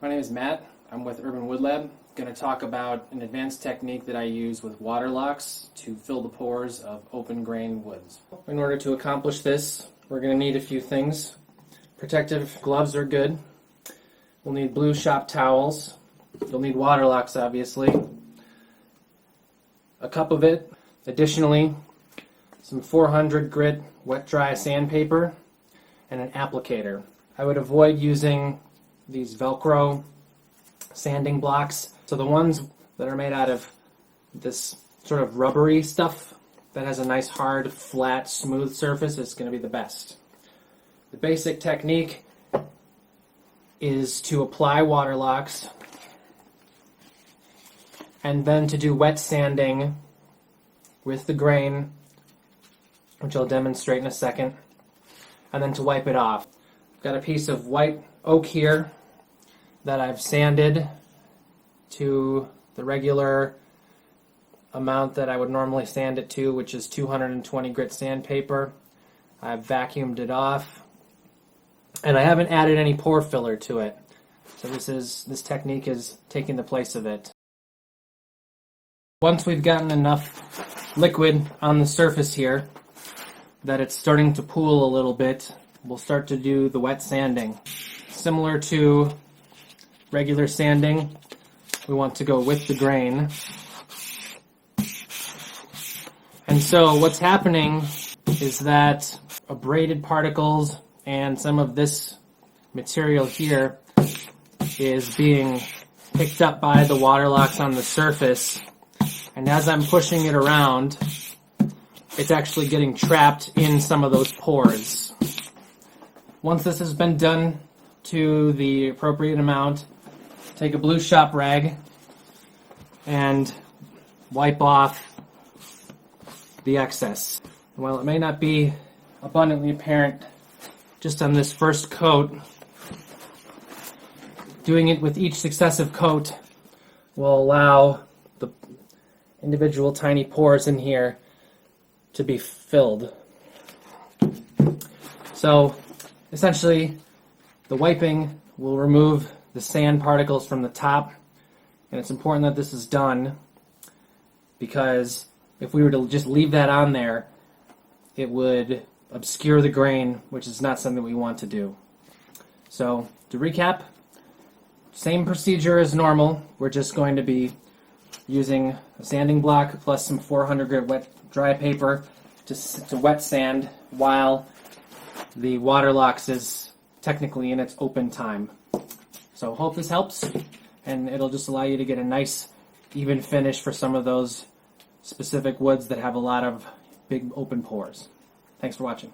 My name is Matt. I'm with Urban Wood Lab. I'm going to talk about an advanced technique that I use with Waterlox to fill the pores of open grain woods. In order to accomplish this, we're going to need a few things. Protective gloves are good. We'll need blue shop towels. You'll need Waterlox, obviously. A cup of it. Additionally, some 400 grit wet dry sandpaper and an applicator. I would avoid using these Velcro sanding blocks. So the ones that are made out of this sort of rubbery stuff that has a nice hard, flat, smooth surface is going to be the best. The basic technique is to apply Waterlox and then to do wet sanding with the grain, which I'll demonstrate in a second, and then to wipe it off. I've got a piece of white oak here that I've sanded to the regular amount that I would normally sand it to, which is 220 grit sandpaper. I've vacuumed it off, and I haven't added any pore filler to it. So this technique is taking the place of it. Once we've gotten enough liquid on the surface here that it's starting to pool a little bit, we'll start to do the wet sanding. Similar to regular sanding, we want to go with the grain. And so what's happening is that abraded particles and some of this material here is being picked up by the Waterlox on the surface, and as I'm pushing it around, it's actually getting trapped in some of those pores. Once this has been done to the appropriate amount, take a blue shop rag and wipe off the excess. While it may not be abundantly apparent just on this first coat, doing it with each successive coat will allow the individual tiny pores in here to be filled. So essentially, the wiping will remove the sand particles from the top, and it's important that this is done because if we were to just leave that on there, it would obscure the grain, which is not something we want to do. So to recap, same procedure as normal. We're just going to be using a sanding block plus some 400 grit wet dry paper to wet sand while the Waterlox is technically in its open time. So hope this helps, and it'll just allow you to get a nice even finish for some of those specific woods that have a lot of big open pores. Thanks for watching.